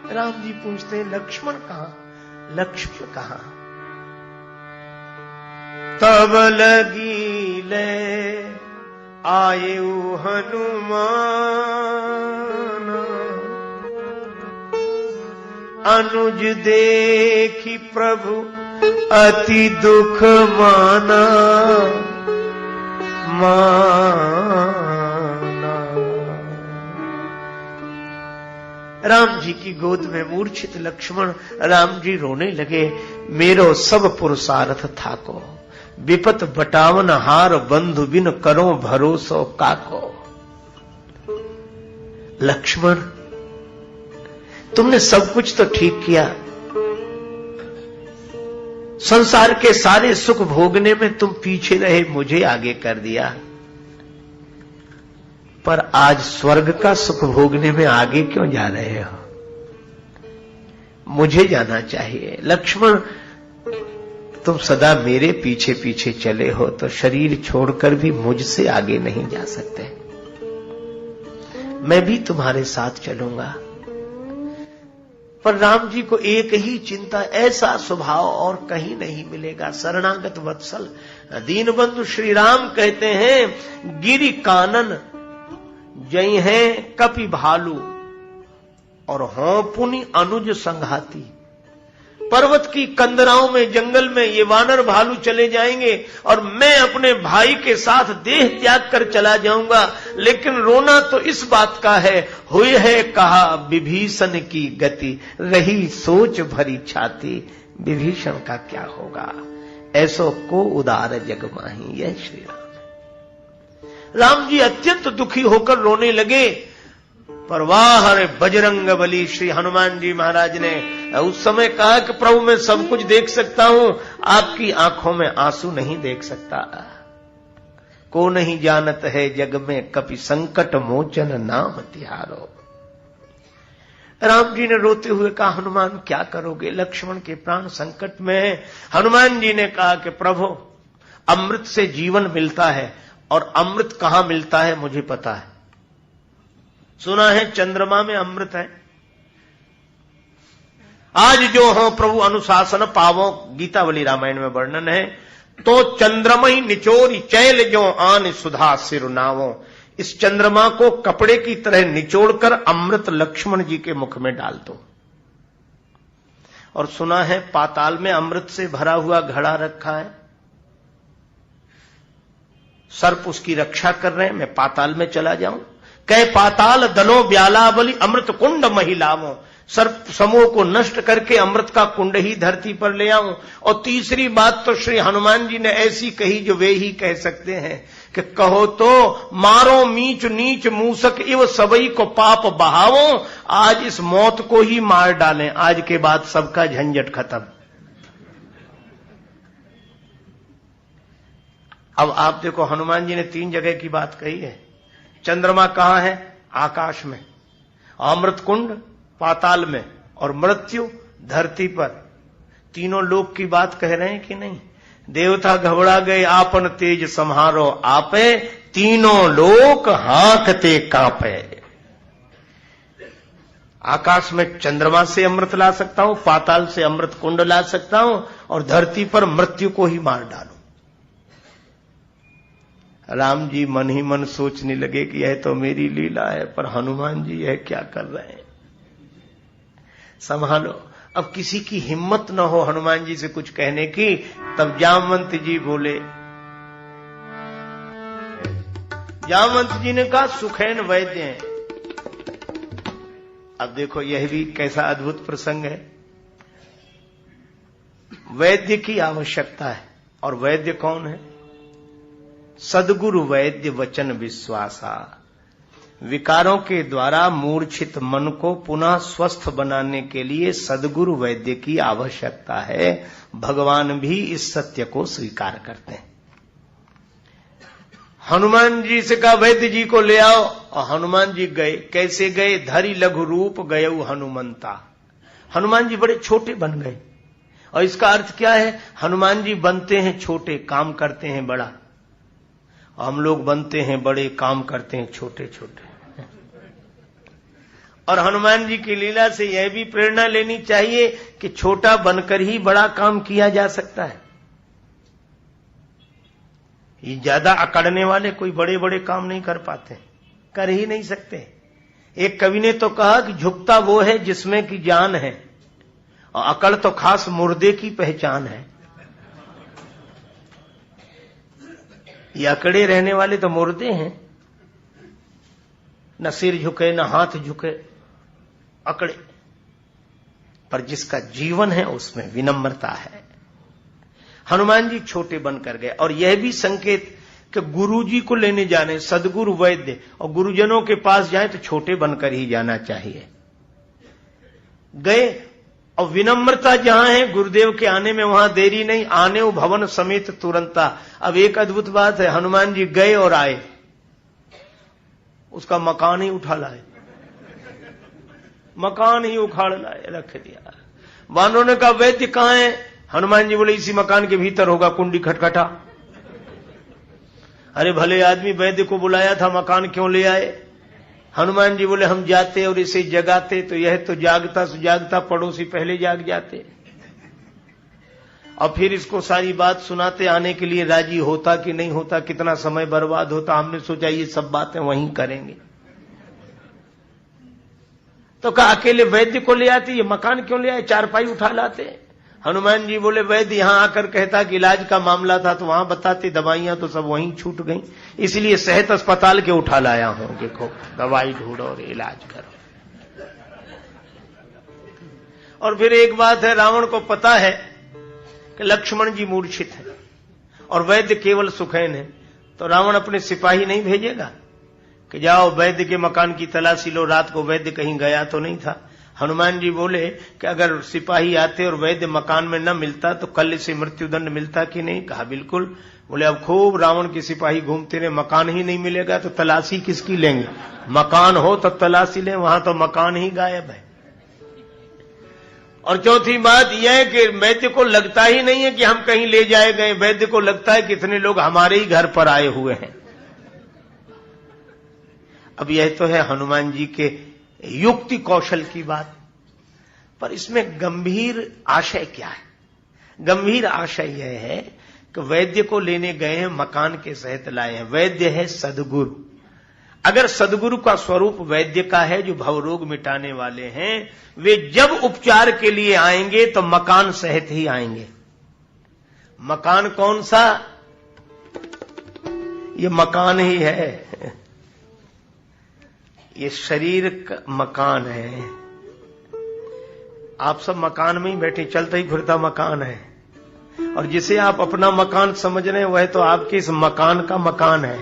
राम जी पूछते हैं लक्ष्मण कहां, लक्ष्मण कहां? तब लगी ले आयु हनुमान, अनुज देखी प्रभु अति दुख माना माना। राम जी की गोद में मूर्छित लक्ष्मण राम जी रोने लगे। मेरो सब पुरुषार्थ थाको, विपत बटावन हार बंधु बिन करो भरोसो काको। लक्ष्मण तुमने सब कुछ तो ठीक किया, संसार के सारे सुख भोगने में तुम पीछे रहे, मुझे आगे कर दिया, पर आज स्वर्ग का सुख भोगने में आगे क्यों जा रहे हो? मुझे जाना चाहिए। लक्ष्मण तुम सदा मेरे पीछे पीछे चले हो तो शरीर छोड़कर भी मुझसे आगे नहीं जा सकते। मैं भी तुम्हारे साथ चलूंगा। पर राम जी को एक ही चिंता, ऐसा स्वभाव और कहीं नहीं मिलेगा। शरणागत वत्सल दीन बंधु श्री राम कहते हैं गिरि कानन जय हैं कपि भालू और हों पुनि अनुज संघाती। पर्वत की कंदराओं में जंगल में ये वानर भालू चले जाएंगे और मैं अपने भाई के साथ देह त्याग कर चला जाऊंगा, लेकिन रोना तो इस बात का है, हुई है कहा विभीषण की गति, रही सोच भरी छाती, विभीषण का क्या होगा, ऐसो को उदार जग माही। यह श्री राम। राम जी अत्यंत दुखी होकर रोने लगे। पर वाह रे बजरंग बली, श्री हनुमान जी महाराज ने उस समय कहा कि प्रभु मैं सब कुछ देख सकता हूं, आपकी आंखों में आंसू नहीं देख सकता। को नहीं जानत है जग में कपि संकट मोचन नाम तिहारो। राम जी ने रोते हुए कहा हनुमान क्या करोगे, लक्ष्मण के प्राण संकट में है। हनुमान जी ने कहा कि प्रभु अमृत से जीवन मिलता है और अमृत कहां मिलता है मुझे पता है। सुना है चंद्रमा में अमृत है। आज जो हो प्रभु अनुशासन पावो, गीतावली रामायण में वर्णन है। तो चंद्रमहि निचोरी चैल जो आन सुधा सिरुनावो। इस चंद्रमा को कपड़े की तरह निचोड़कर अमृत लक्ष्मण जी के मुख में डाल दो। और सुना है पाताल में अमृत से भरा हुआ घड़ा रखा है, सर्प उसकी रक्षा कर रहे हैं, मैं पाताल में चला जाऊं। कह पाताल दलो ब्याला बलि अमृत कुंड महिलाओं। सर्प समूह को नष्ट करके अमृत का कुंड ही धरती पर ले आऊं। और तीसरी बात तो श्री हनुमान जी ने ऐसी कही जो वे ही कह सकते हैं कि कहो तो मारो मीच नीच मूसक इव सबई को पाप बहावो। आज इस मौत को ही मार डालें, आज के बाद सबका झंझट खत्म। अब आप देखो हनुमान जी ने 3 जगह की बात कही है। चंद्रमा कहां है? आकाश में, अमृत कुंड पाताल में और मृत्यु धरती पर। तीनों लोक की बात कह रहे हैं कि नहीं? देवता घबरा गए, आपन तेज संहारो आपे, तीनों लोक हांकते कांपे। आकाश में चंद्रमा से अमृत ला सकता हूं, पाताल से अमृत कुंड ला सकता हूं और धरती पर मृत्यु को ही मार डालूं। राम जी मन ही मन सोचने लगे कि यह तो मेरी लीला है, पर हनुमान जी यह क्या कर रहे हैं, संभालो। अब किसी की हिम्मत न हो हनुमान जी से कुछ कहने की। तब जामवंत जी बोले, जामवंत जी ने कहा सुखैन वैद्य हैं। अब देखो यह भी कैसा अद्भुत प्रसंग है। वैद्य की आवश्यकता है, और वैद्य कौन है? सद्गुरु वैद्य वचन विश्वासा। विकारों के द्वारा मूर्छित मन को पुनः स्वस्थ बनाने के लिए सद्गुरु वैद्य की आवश्यकता है। भगवान भी इस सत्य को स्वीकार करते हैं। हनुमान जी से कहा वैद्य जी को ले आओ, और हनुमान जी गए। कैसे गए? धरि लघु रूप गयऊ हनुमंता। हनुमान जी बड़े छोटे बन गए। और इसका अर्थ क्या है? हनुमान जी बनते हैं छोटे, काम करते हैं बड़ा। हम लोग बनते हैं बड़े, काम करते हैं छोटे छोटे। और हनुमान जी की लीला से यह भी प्रेरणा लेनी चाहिए कि छोटा बनकर ही बड़ा काम किया जा सकता है। ये ज्यादा अकड़ने वाले कोई बड़े बड़े काम नहीं कर पाते, कर ही नहीं सकते। एक कवि ने तो कहा कि झुकता वो है जिसमें की जान है, और अकड़ तो खास मुर्दे की पहचान है। ये अकड़े रहने वाले तो मुर्दे हैं, न सिर झुके न हाथ झुके, अकड़े। पर जिसका जीवन है उसमें विनम्रता है। हनुमान जी छोटे बनकर गए, और यह भी संकेत कि गुरु जी को लेने जाने, सदगुरु वैद्य और गुरुजनों के पास जाए तो छोटे बनकर ही जाना चाहिए। गए, और विनम्रता जहां है गुरुदेव के आने में वहां देरी नहीं, आने भवन समेत तुरंता। अब एक अद्भुत बात है, हनुमान जी गए और आए, उसका मकान ही उठा लाए, मकान ही उखाड़ लाए, रख दिया। वानरों ने कहा वैद्य कहां है? हनुमान जी बोले इसी मकान के भीतर होगा, कुंडी खटखटा। अरे भले आदमी, वैद्य को बुलाया था, मकान क्यों ले आए? हनुमान जी बोले हम जाते और इसे जगाते तो यह तो जागता जागता पड़ोसी पहले जाग जाते, और फिर इसको सारी बात सुनाते, आने के लिए राजी होता कि नहीं होता, कितना समय बर्बाद होता। हमने सोचा ये सब बातें वहीं करेंगे, तो कहा अकेले वैद्य को ले आते, ये मकान क्यों ले आए, चारपाई उठा लाते। हनुमान जी बोले वैद्य यहां आकर कहता कि इलाज का मामला था तो वहां बताते, दवाइयां तो सब वहीं छूट गई, इसलिए सेहत अस्पताल के उठा लाया हूं, देखो दवाई ढूंढो और इलाज करो। और फिर एक बात है, रावण को पता है कि लक्ष्मण जी मूर्छित है और वैद्य केवल सुखैन है, तो रावण अपने सिपाही नहीं भेजेगा कि जाओ वैद्य के मकान की तलाशी लो, रात को वैद्य कहीं गया तो नहीं था। हनुमान जी बोले कि अगर सिपाही आते और वैद्य मकान में न मिलता तो कल से मृत्युदंड मिलता कि नहीं? कहा बिल्कुल। बोले अब खूब रावण के सिपाही घूमते रहे, मकान ही नहीं मिलेगा तो तलाशी किसकी लेंगे? मकान हो तब तलाशी लें, वहां तो मकान ही गायब है। और चौथी बात यह है कि वैद्य को लगता ही नहीं है कि हम कहीं ले जाए गए, वैद्य को लगता है कि इतने लोग हमारे ही घर पर आए हुए हैं। अब यह तो है हनुमान जी के युक्ति कौशल की बात, पर इसमें गंभीर आशय क्या है? गंभीर आशय यह है कि वैद्य को लेने गए हैं, मकान के सहित लाए हैं। वैद्य है सदगुरु। अगर सदगुरु का स्वरूप वैद्य का है जो भवरोग मिटाने वाले हैं, वे जब उपचार के लिए आएंगे तो मकान सहित ही आएंगे। मकान कौन सा? ये मकान ही है, ये शरीर का मकान है। आप सब मकान में ही बैठे, चलता ही फिरता मकान है, और जिसे आप अपना मकान समझ रहे हैं वह तो आपके इस मकान का मकान है।